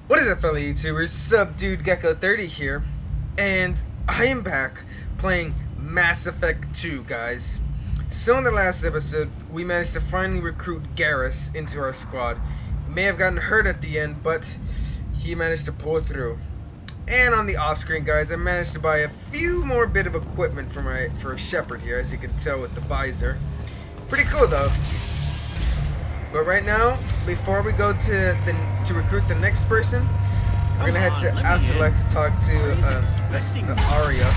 What is up, fellow YouTubers? Subdued Gecko 30 here, and I am back playing Mass Effect 2, guys. So in the last episode, we managed to finally recruit Garrus into our squad. He may have gotten hurt at the end, but he managed to pull through. And on the off-screen, guys, I managed to buy a few more bit of equipment for Shepard here, as you can tell with the visor. Pretty cool, though. But right now, before we go to recruit the next person, we're gonna head to Afterlife to talk to Aria.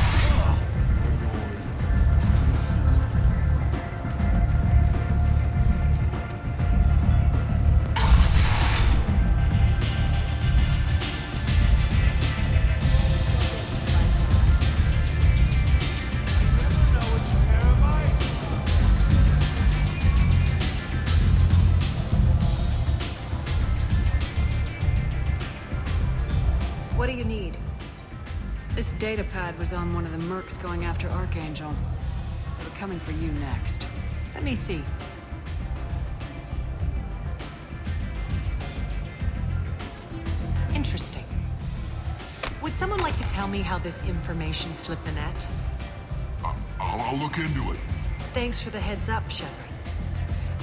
What do you need? This data pad was on one of the mercs going after Archangel. They were coming for you next. Let me see. Interesting. Would someone like to tell me how this information slipped the net? I'll look into it. Thanks for the heads up, Shepard.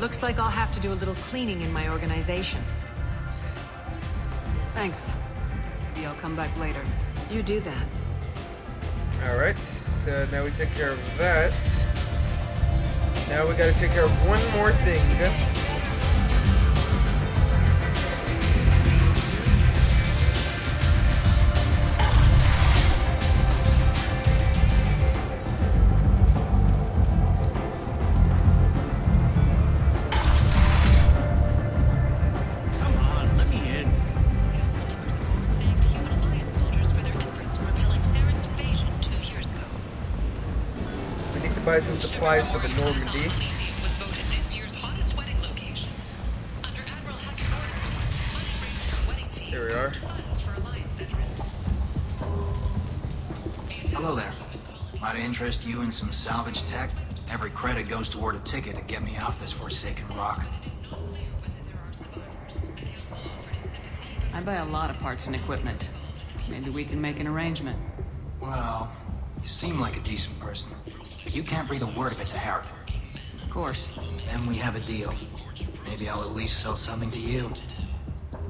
Looks like I'll have to do a little cleaning in my organization. Thanks. Maybe I'll come back later. You do that. Alright, so now we took care of that. Now we gotta take care of one more thing. Buy some supplies for the Normandy. Was voted this year's hottest wedding location. Under Admiral Huss's orders, money raised for wedding fees Here we are. goes to funds for Alliance veterans. Hello there. Might I interest you in some salvage tech? Every credit goes toward a ticket to get me off this forsaken rock. I buy a lot of parts and equipment. Maybe we can make an arrangement. Well, you seem like a decent person. But you can't breathe a word of it to Harry. Of course. Then we have a deal. Maybe I'll at least sell something to you.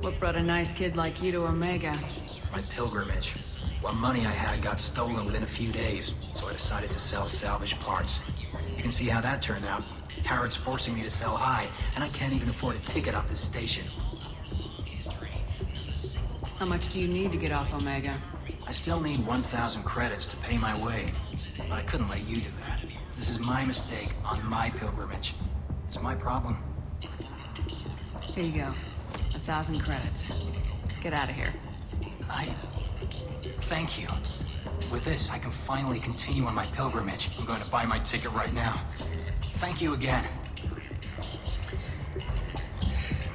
What brought a nice kid like you to Omega? My pilgrimage. What money I had got stolen within a few days, so I decided to sell salvage parts. You can see how that turned out. Harrod's forcing me to sell high, and I can't even afford a ticket off this station. How much do you need to get off Omega? I still need 1,000 credits to pay my way, but I couldn't let you do that. This is my mistake on my pilgrimage. It's my problem. Here you go. 1,000 credits. Get out of here. Thank you. With this, I can finally continue on my pilgrimage. I'm going to buy my ticket right now. Thank you again.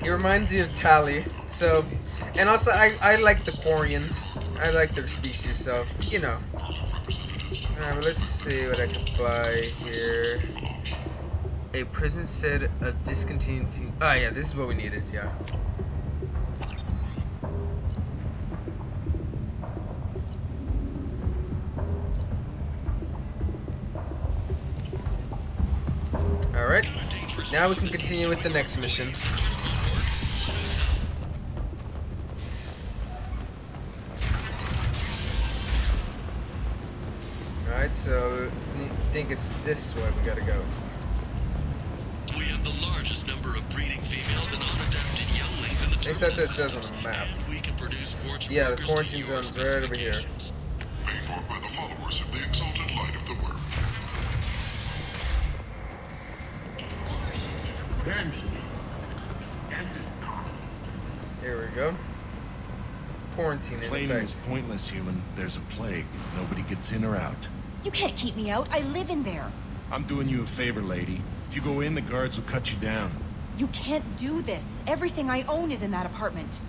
He reminds me of Tali, so... And also, I like the Quarians. I like their species, so, you know. Alright, well, let's see what I can buy here. A prison set of discontinued... Oh, yeah, this is what we needed, yeah. Alright, now we can continue with the next missions. Alright, so I think it's this way we gotta go. We have the largest number of breeding females and unadapted younglings in the At least that's what it says on the map. We can produce orchard Yeah, the workers to quarantine your zone's right over here. specifications. Paid for by the followers of the exalted light of the world. Here we go. Quarantine in Claiming is effect. pointless, human. There's a plague. Nobody gets in or out. You can't keep me out. I live in there. I'm doing you a favor, lady. If you go in, the guards will cut you down. You can't do this. Everything I own is in that apartment.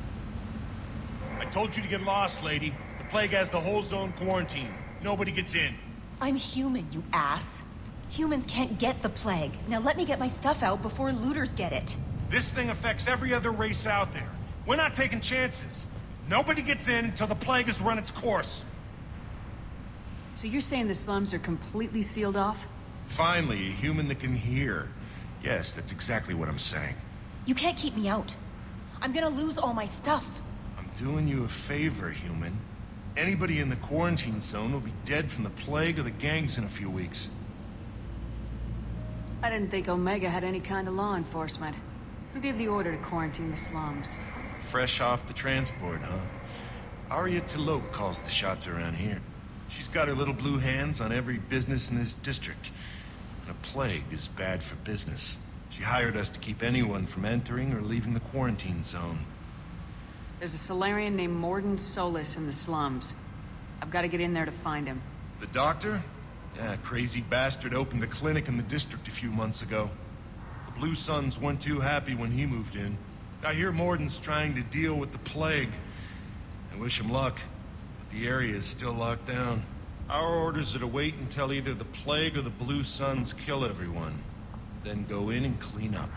I told you to get lost, lady. The plague has the whole zone quarantined. Nobody gets in. I'm human, you ass. Humans can't get the plague. Now let me get my stuff out before looters get it. This thing affects every other race out there. We're not taking chances. Nobody gets in until the plague has run its course. So you're saying the slums are completely sealed off? Finally, a human that can hear. Yes, that's exactly what I'm saying. You can't keep me out. I'm gonna lose all my stuff. I'm doing you a favor, human. Anybody in the quarantine zone will be dead from the plague or the gangs in a few weeks. I didn't think Omega had any kind of law enforcement. Who gave the order to quarantine the slums? Fresh off the transport, huh? Arya Talope calls the shots around here. She's got her little blue hands on every business in this district. And a plague is bad for business. She hired us to keep anyone from entering or leaving the quarantine zone. There's a Solarian named Morden Solis in the slums. I've got to get in there to find him. The doctor? Yeah, crazy bastard opened a clinic in the district a few months ago. The Blue Suns weren't too happy when he moved in. I hear Morden's trying to deal with the plague. I wish him luck, but the area is still locked down. Our orders are to wait until either the plague or the Blue Suns kill everyone. Then go in and clean up.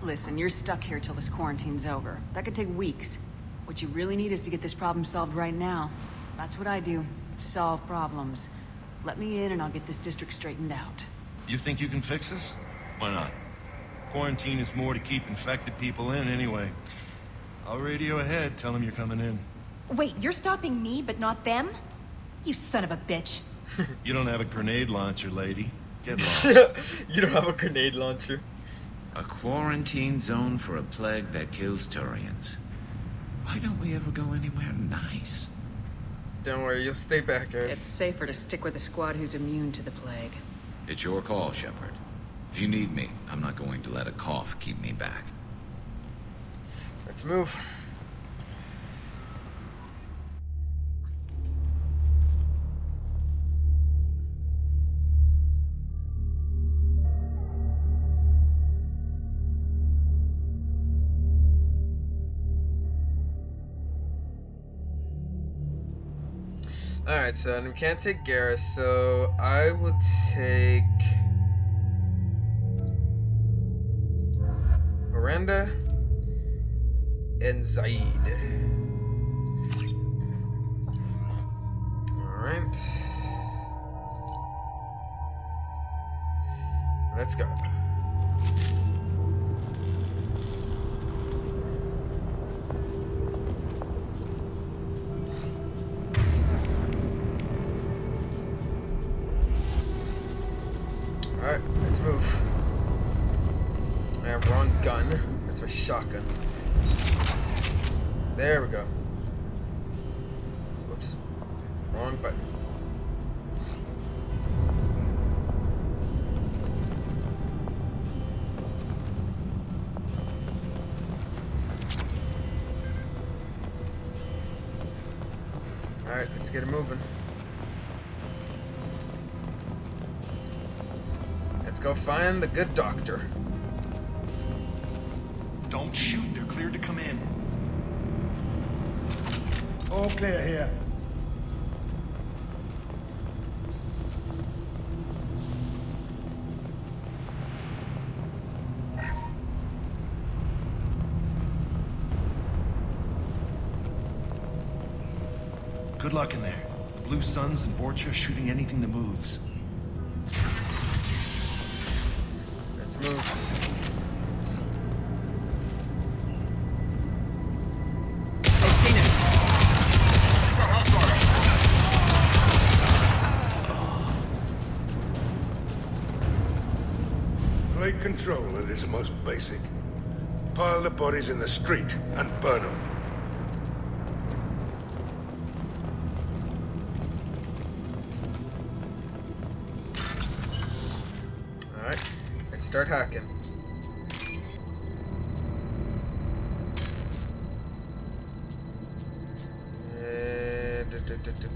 Listen, you're stuck here till this quarantine's over. That could take weeks. What you really need is to get this problem solved right now. That's what I do. Solve problems. Let me in and I'll get this district straightened out. You think you can fix this? Why not? Quarantine is more to keep infected people in anyway. I'll radio ahead, tell them you're coming in. Wait, you're stopping me, but not them? You son of a bitch. You don't have a grenade launcher, lady. Get lost. You don't have a grenade launcher. A quarantine zone for a plague that kills Turians. Why don't we ever go anywhere nice? Don't worry, you'll stay back, guys. It's safer to stick with a squad who's immune to the plague. It's your call, Shepard. If you need me, I'm not going to let a cough keep me back. Let's move. Alright, so we can't take Garrus, so I will take Miranda and Zaid. Alright. Let's go. Alright, let's move. I have wrong gun. That's my shotgun. There we go. Whoops. Wrong button. Alright, let's get it moving. Let's go find the good doctor. Don't shoot, they're cleared to come in. All clear here. Good luck in there. The Blue Suns and Vorcha are shooting anything that moves. Let's move. Plague control at its most basic. Pile the bodies in the street and burn them. Alright, let's start hacking.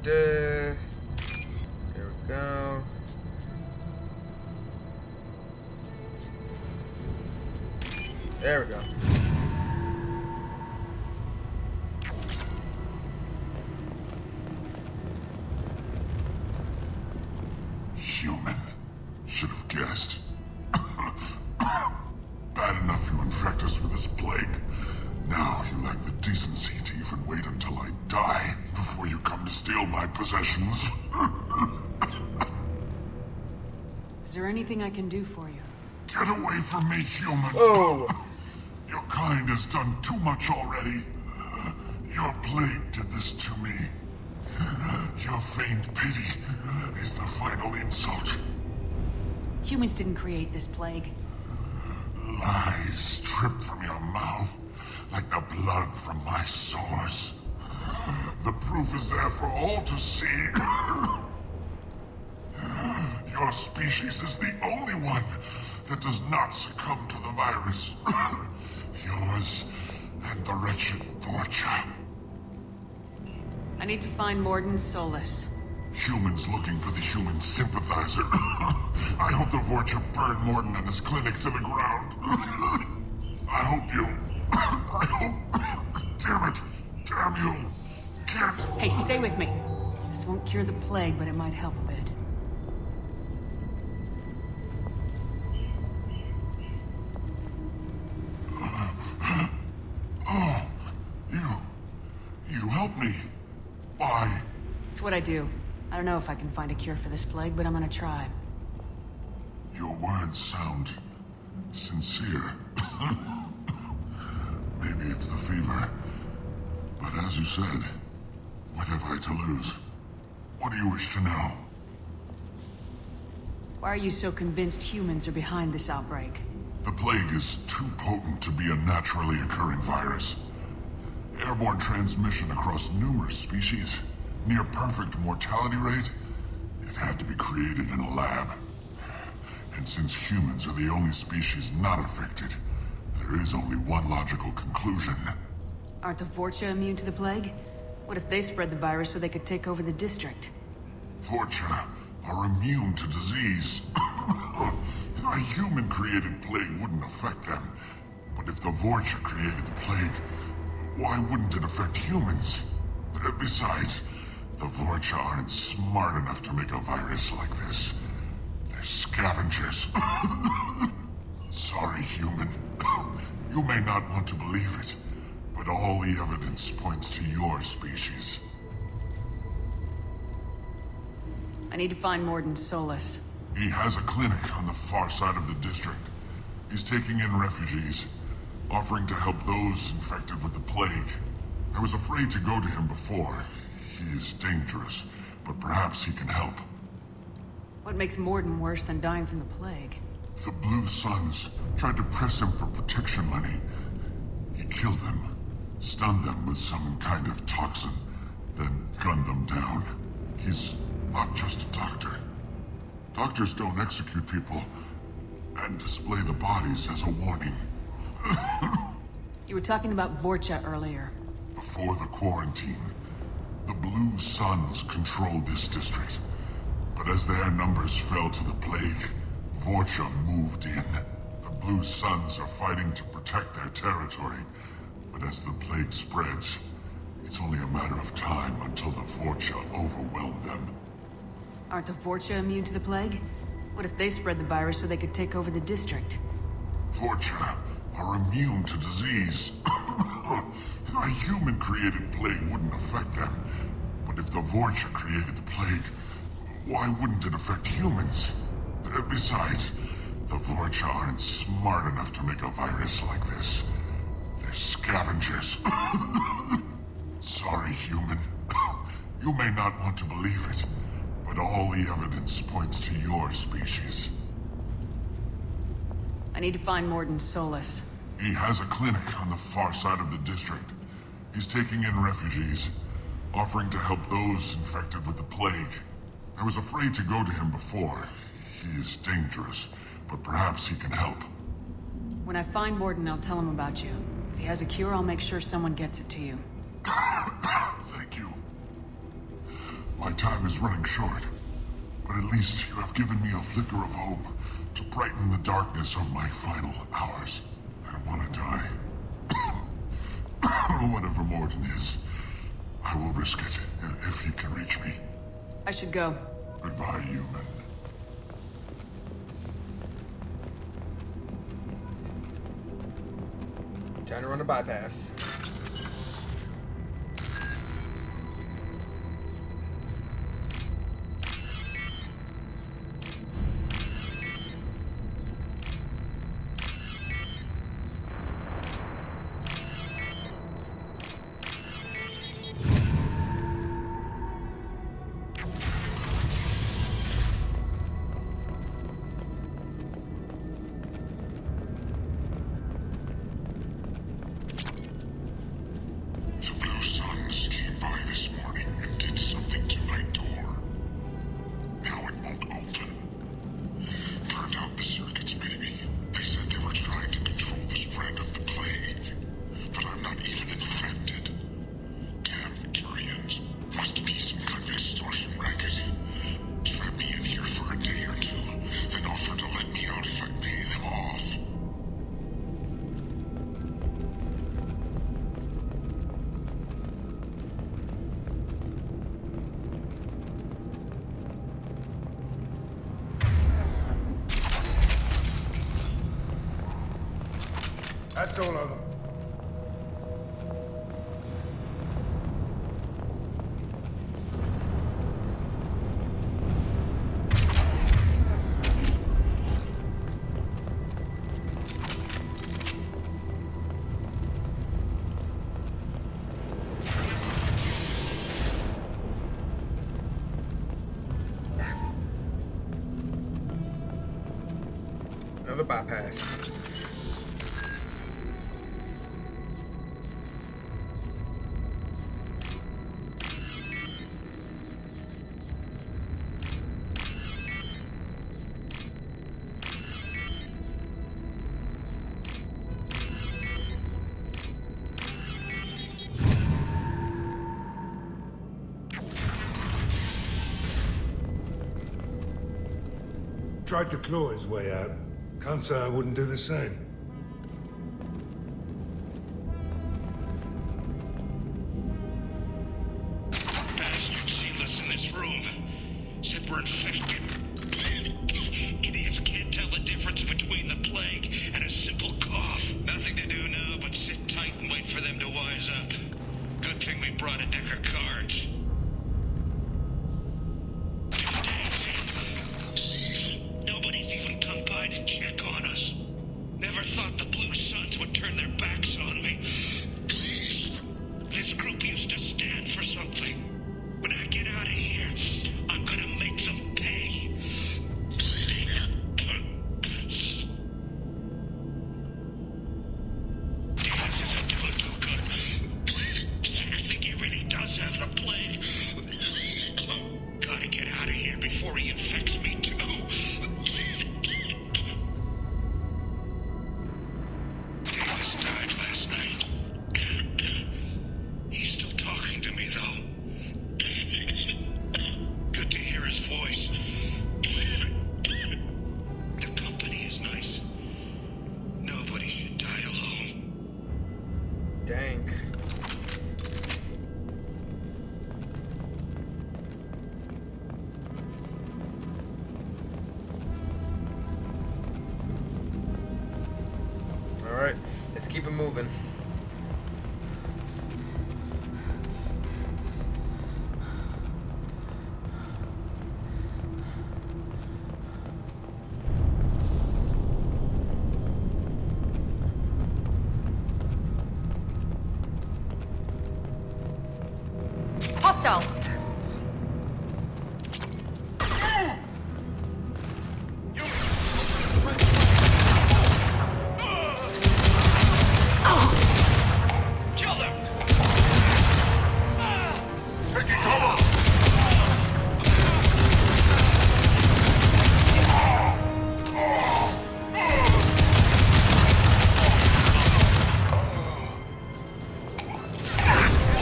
There we go. There we go. Human. Should have guessed. Bad enough you infect us with this plague. Now you lack the decency to wait until I die before you come to steal my possessions. Is there anything I can do for you? Get away from me, human. Oh. Your kind has done too much already. Your plague did this to me. Your feigned pity is the final insult. Humans didn't create this plague. Lies drip from your mouth like the blood from my sores. The proof is there for all to see. Your species is the only one that does not succumb to the virus. Yours and the wretched Vorcha. I need to find Morden Solus. Humans looking for the human sympathizer. I hope the Vorcha burned Morden and his clinic to the ground. I hope you... I hope... Damn it. Damn you. Can't... Hey, stay with me. This won't cure the plague, but it might help a bit. Oh, you helped me. Why? It's what I do. I don't know if I can find a cure for this plague, but I'm gonna try. Your words sound sincere. Maybe it's the fever. But as you said, what have I to lose? What do you wish to know? Why are you so convinced humans are behind this outbreak? The plague is too potent to be a naturally occurring virus. Airborne transmission across numerous species, near perfect mortality rate. It had to be created in a lab. And since humans are the only species not affected, there is only one logical conclusion. Aren't the Vorcha immune to the plague? What if they spread the virus so they could take over the district? Vorcha are immune to disease. A human-created plague wouldn't affect them. But if the Vorcha created the plague, why wouldn't it affect humans? Besides, the Vorcha aren't smart enough to make a virus like this. They're scavengers. Sorry, human. You may not want to believe it, but all the evidence points to your species. I need to find Morden Solus. He has a clinic on the far side of the district. He's taking in refugees, offering to help those infected with the plague. I was afraid to go to him before. He is dangerous, but perhaps he can help. What makes Morden worse than dying from the plague? The Blue Suns tried to press him for protection money. He killed them, stunned them with some kind of toxin, then gunned them down. He's not just a doctor. Doctors don't execute people and display the bodies as a warning. You were talking about Vorcha earlier. Before the quarantine, the Blue Suns controlled this district. But as their numbers fell to the plague, Vorcha moved in. The Blue Suns are fighting to protect their territory. But as the plague spreads, it's only a matter of time until the Vorcha overwhelm them. Aren't the Vorcha immune to the plague? What if they spread the virus so they could take over the district? Vorcha are immune to disease. A human-created plague wouldn't affect them. But if the Vorcha created the plague, why wouldn't it affect humans? Besides, the Vorcha aren't smart enough to make a virus like this. They're scavengers. Sorry, human. You may not want to believe it, but all the evidence points to your species. I need to find Morden Solus. He has a clinic on the far side of the district. He's taking in refugees, offering to help those infected with the plague. I was afraid to go to him before. He is dangerous, but perhaps he can help. When I find Morden, I'll tell him about you. If he has a cure, I'll make sure someone gets it to you. Thank you. My time is running short, but at least you have given me a flicker of hope to brighten the darkness of my final hours. I don't want to die. Whatever Morden is, I will risk it if he can reach me. I should go. Goodbye, human. Time to run a bypass. That's all of them. Another bypass. Tried to claw his way out. Can't say I wouldn't do the same. Bastards sealed us in this room. Said we're infected. Idiots can't tell the difference between the plague and a simple cough. Nothing to do now but sit tight and wait for them to wise up. Good thing we brought a deck of cards. 2 days. Nobody's even come by to check on us. Never thought the Blue Suns would turn their backs on me. This group used to stand for something. When I get out of here, I'm gonna make them pay. This isn't doing too good. I think he really does have the plague. Gotta get out of here before he infects me too. Davis died last night. He's still talking to me, though. Good to hear his voice. The company is nice. Nobody should die alone. Dang. Alright, let's keep it moving. Hostiles! Kill them! Taking cover!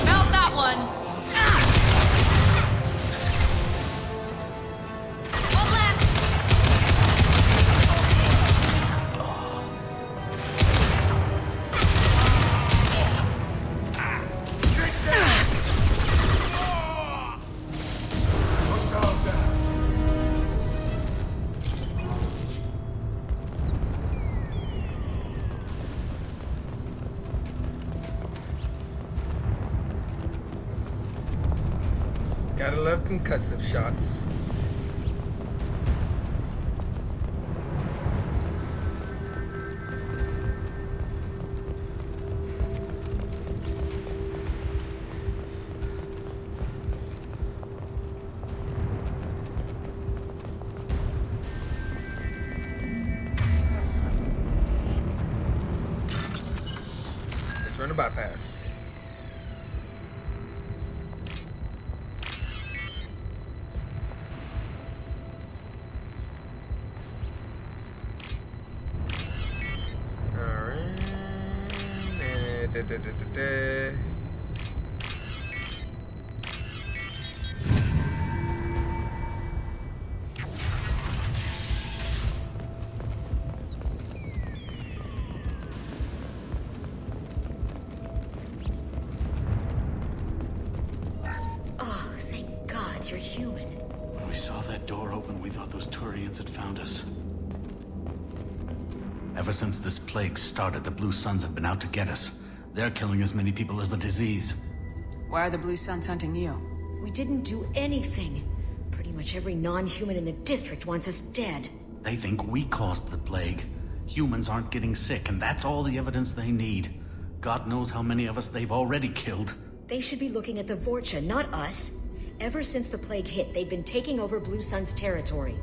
Mount that one! One left! Hostile down. Gotta love concussive shots. Let's run a bypass. Alright. Oh, thank God you're human. When we saw that door open, we thought those Turians had found us. Ever since this plague started, the Blue Suns have been out to get us. They're killing as many people as the disease. Why are the Blue Suns hunting you? We didn't do anything. Pretty much every non-human in the district wants us dead. They think we caused the plague. Humans aren't getting sick, and that's all the evidence they need. God knows how many of us they've already killed. They should be looking at the Vorcha, not us. Ever since the plague hit, they've been taking over Blue Sun's territory.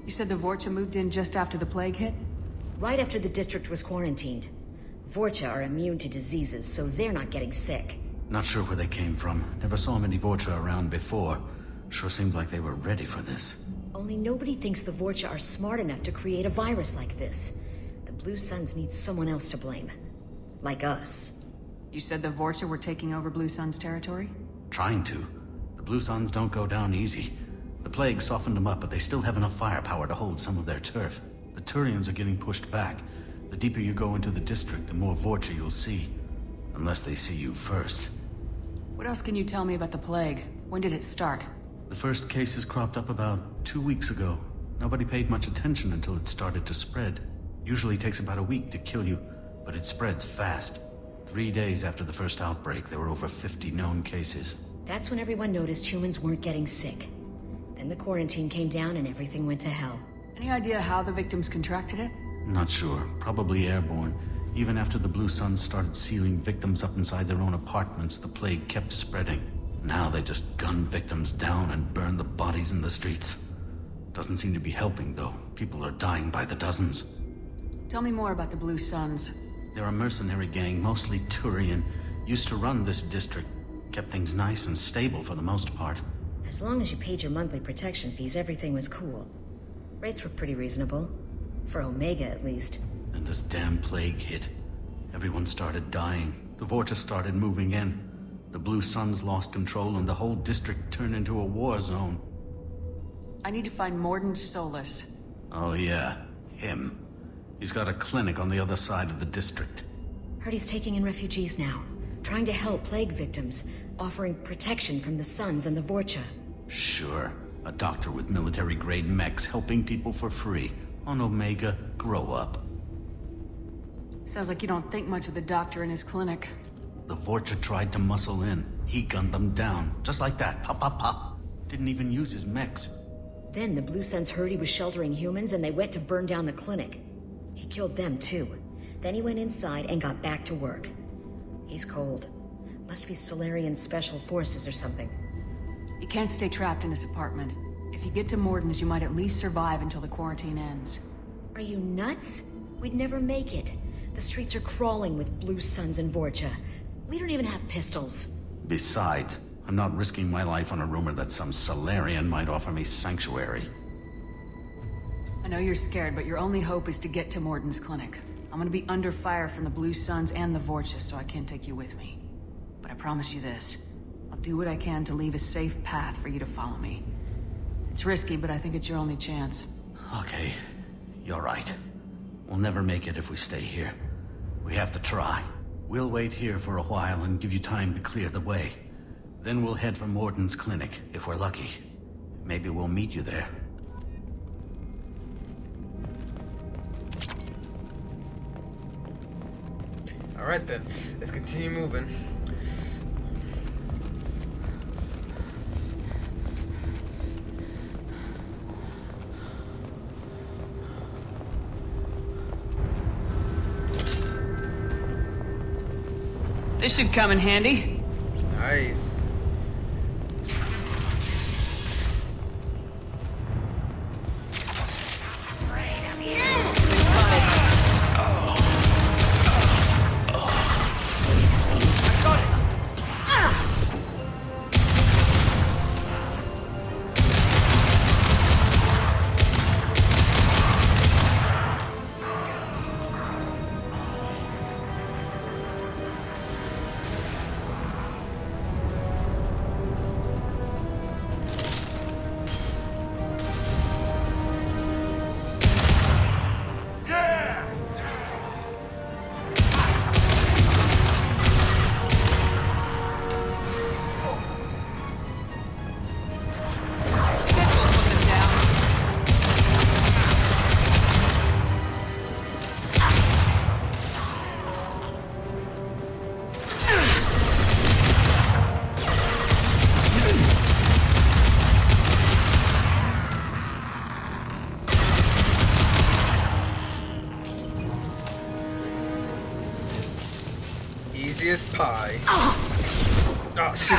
You said the Vorcha moved in just after the plague hit? Right after the district was quarantined. Vorcha are immune to diseases, so they're not getting sick. Not sure where they came from. Never saw many Vorcha around before. Sure seemed like they were ready for this. Only nobody thinks the Vorcha are smart enough to create a virus like this. The Blue Suns need someone else to blame. Like us. You said the Vorcha were taking over Blue Sun's territory? Trying to. The Blue Suns don't go down easy. The plague softened them up, but they still have enough firepower to hold some of their turf. The Turians are getting pushed back. The deeper you go into the district, the more Vorcha you'll see. Unless they see you first. What else can you tell me about the plague? When did it start? The first cases cropped up about 2 weeks ago. Nobody paid much attention until it started to spread. Usually takes about a week to kill you, but it spreads fast. 3 days after the first outbreak, there were over 50 known cases. That's when everyone noticed humans weren't getting sick. Then the quarantine came down and everything went to hell. Any idea how the victims contracted it? Not sure. Probably airborne. Even after the Blue Suns started sealing victims up inside their own apartments, the plague kept spreading. Now they just gun victims down and burn the bodies in the streets. Doesn't seem to be helping, though. People are dying by the dozens. Tell me more about the Blue Suns. They're a mercenary gang, mostly Turian. Used to run this district. Kept things nice and stable for the most part. As long as you paid your monthly protection fees, everything was cool. Rates were pretty reasonable. For Omega, at least. And this damn plague hit. Everyone started dying. The Vorcha started moving in. The Blue Suns lost control and the whole district turned into a war zone. I need to find Mordin Solus. Oh yeah, him. He's got a clinic on the other side of the district. Heard he's taking in refugees now. Trying to help plague victims. Offering protection from the Suns and the Vorcha. Sure. A doctor with military-grade mechs helping people for free. On Omega, grow up. Sounds like you don't think much of the doctor in his clinic. The Vorcha tried to muscle in. He gunned them down. Just like that. Pop, pop, pop. Didn't even use his mechs. Then the Blue Suns heard he was sheltering humans and they went to burn down the clinic. He killed them too. Then he went inside and got back to work. He's cold. Must be Solarian Special Forces or something. You can't stay trapped in this apartment. If you get to Mordin's, you might at least survive until the quarantine ends. Are you nuts? We'd never make it. The streets are crawling with Blue Suns and Vorcha. We don't even have pistols. Besides, I'm not risking my life on a rumor that some Solarian might offer me sanctuary. I know you're scared, but your only hope is to get to Mordin's clinic. I'm gonna be under fire from the Blue Suns and the Vorcha, so I can't take you with me. But I promise you this. I'll do what I can to leave a safe path for you to follow me. It's risky, but I think it's your only chance. Okay, you're right. We'll never make it if we stay here. We have to try. We'll wait here for a while and give you time to clear the way. Then we'll head for Mordin's clinic, if we're lucky. Maybe we'll meet you there. Alright then, let's continue moving. This should come in handy. Nice. Easy as pie. Oh, shoot.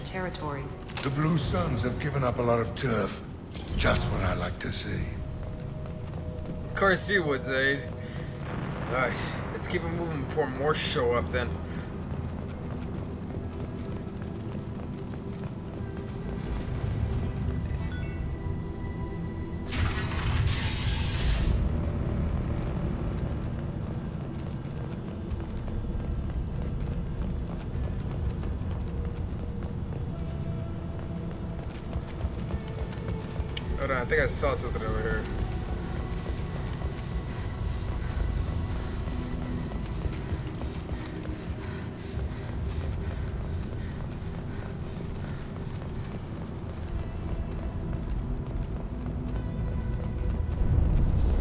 Territory. The Blue Suns have given up a lot of turf. Just what I like to see. Of course you would, Zaid. Alright, let's keep it moving before more show up then. Hold on, I think I saw something over here.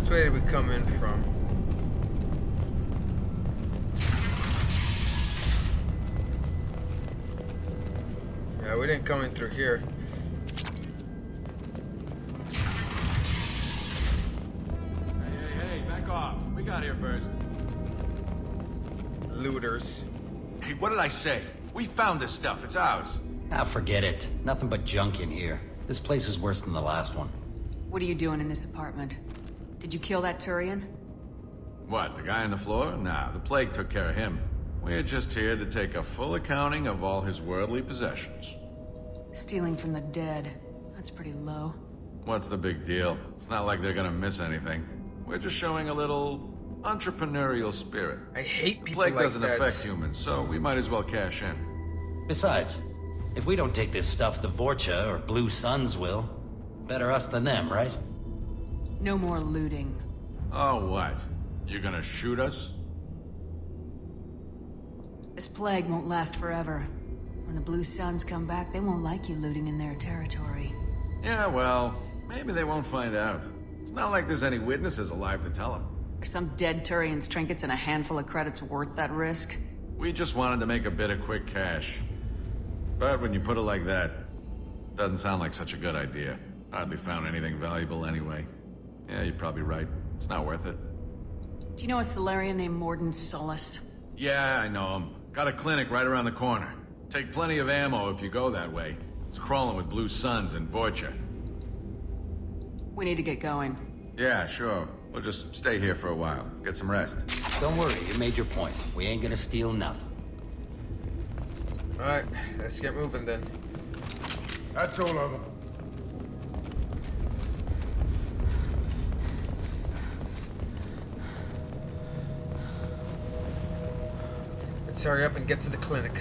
Which way did we come in from? Yeah, we didn't come in through here. We got here first. Looters. Hey, what did I say? We found this stuff. It's ours. Ah, forget it. Nothing but junk in here. This place is worse than the last one. What are you doing in this apartment? Did you kill that Turian? What, the guy on the floor? Nah, the plague took care of him. We're just here to take a full accounting of all his worldly possessions. Stealing from the dead. That's pretty low. What's the big deal? It's not like they're gonna miss anything. We're just showing a little entrepreneurial spirit. I hate people like that. The plague doesn't that. affect humans, so we might as well cash in. Besides, if we don't take this stuff, the Vorcha or Blue Suns will. Better us than them, right? No more looting. Oh, what? You gonna shoot us? This plague won't last forever. When the Blue Suns come back, they won't like you looting in their territory. Yeah, well, maybe they won't find out. It's not like there's any witnesses alive to tell them. Are some dead Turian's trinkets and a handful of credits worth that risk? We just wanted to make a bit of quick cash. But when you put it like that, doesn't sound like such a good idea. Hardly found anything valuable anyway. Yeah, you're probably right. It's not worth it. Do you know a Solarian named Morden Solus? Yeah, I know him. Got a clinic right around the corner. Take plenty of ammo if you go that way. It's crawling with Blue Suns and Vorcha. We need to get going. Yeah, sure. We'll just stay here for a while. Get some rest. Don't worry, you made your point. We ain't gonna steal nothing. Alright, let's get moving then. That's all of them. Let's hurry up and get to the clinic.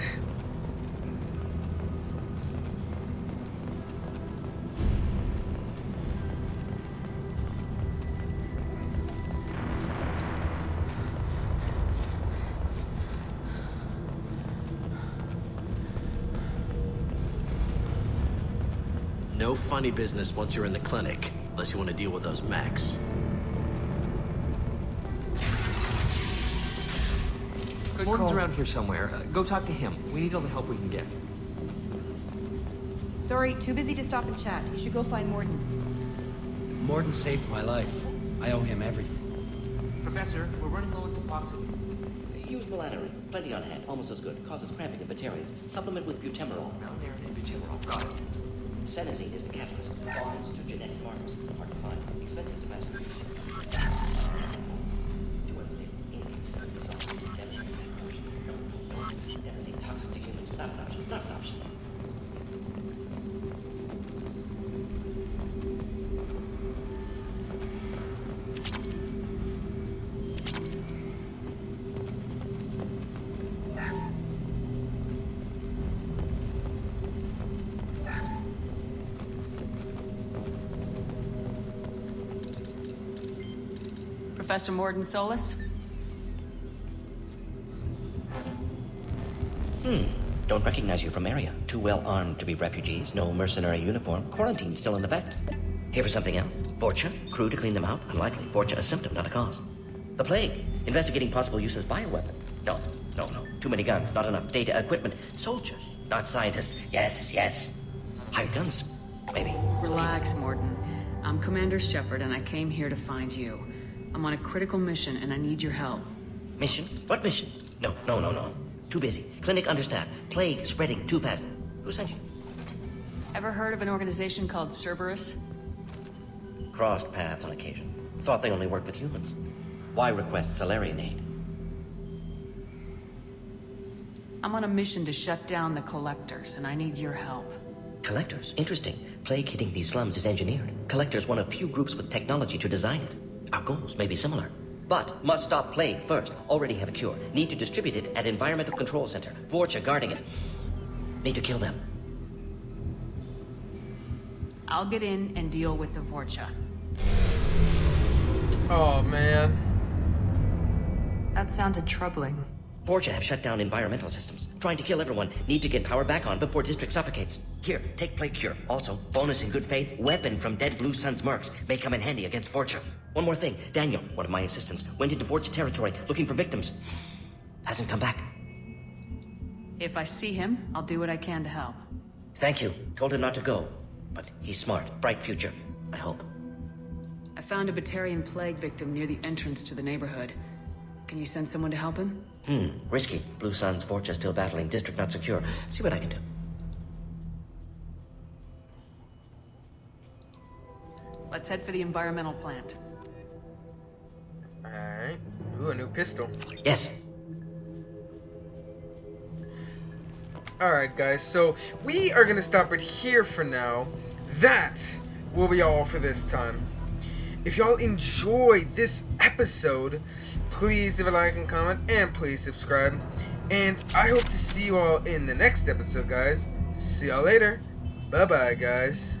No funny business once you're in the clinic, unless you want to deal with those mechs. Morden's around here somewhere. Go talk to him. We need all the help we can get. Sorry, too busy to stop and chat. You should go find Morden. Morden saved my life. I owe him everything. Professor, we're running low on Suboxone. Use Melatonin. Plenty on hand. Almost as good. Causes cramping in vegetarians. Supplement with butemerol. Melatonin and butemerol. Got it. Senesine is the catalyst. Bonds to genetic markers. Hard to find. Expensive to mass produce. To unstable. Inconsistent results. Senesine toxic to humans. Not an option. Not an option. Professor Morden Solus? Don't recognize you from area. Too well armed to be refugees. No mercenary uniform. Quarantine still in effect. Here for something else? Vorcha? Crew to clean them out? Unlikely. Vorcha a symptom, not a cause. The plague. Investigating possible use as bioweapon. No. Too many guns, not enough data, equipment. Soldiers, not scientists. Yes. Hired guns, maybe. Relax, Morton. I'm Commander Shepard, and I came here to find you. I'm on a critical mission, and I need your help. Mission? What mission? No. Too busy. Clinic understaffed. Plague spreading too fast. Who sent you? Ever heard of an organization called Cerberus? Crossed paths on occasion. Thought they only worked with humans. Why request Salarian aid? I'm on a mission to shut down the Collectors, and I need your help. Collectors? Interesting. Plague hitting these slums is engineered. Collectors one of few groups with technology to design it. Our goals may be similar. But must stop plague first. Already have a cure. Need to distribute it at Environmental Control Center. Vorcha guarding it. Need to kill them. I'll get in and deal with the Vorcha. Oh, man. That sounded troubling. Vorcha have shut down environmental systems. Trying to kill everyone. Need to get power back on before district suffocates. Here, take plague cure. Also, bonus in good faith, weapon from dead Blue Sun's mercs. May come in handy against Vorcha. One more thing. Daniel, one of my assistants, went into Vorcha territory looking for victims. Hasn't come back. If I see him, I'll do what I can to help. Thank you. Told him not to go. But he's smart. Bright future. I hope. I found a Batarian plague victim near the entrance to the neighborhood. Can you send someone to help him? Risky. Blue Sun's Vorcha still battling. District not secure. See what I can do. Let's head for the environmental plant. Alright. Ooh, a new pistol. Yes. Alright, guys. So, we are going to stop it here for now. That will be all for this time. If y'all enjoyed this episode, please leave a like and comment, and please subscribe. And I hope to see you all in the next episode, guys. See y'all later. Bye-bye, guys.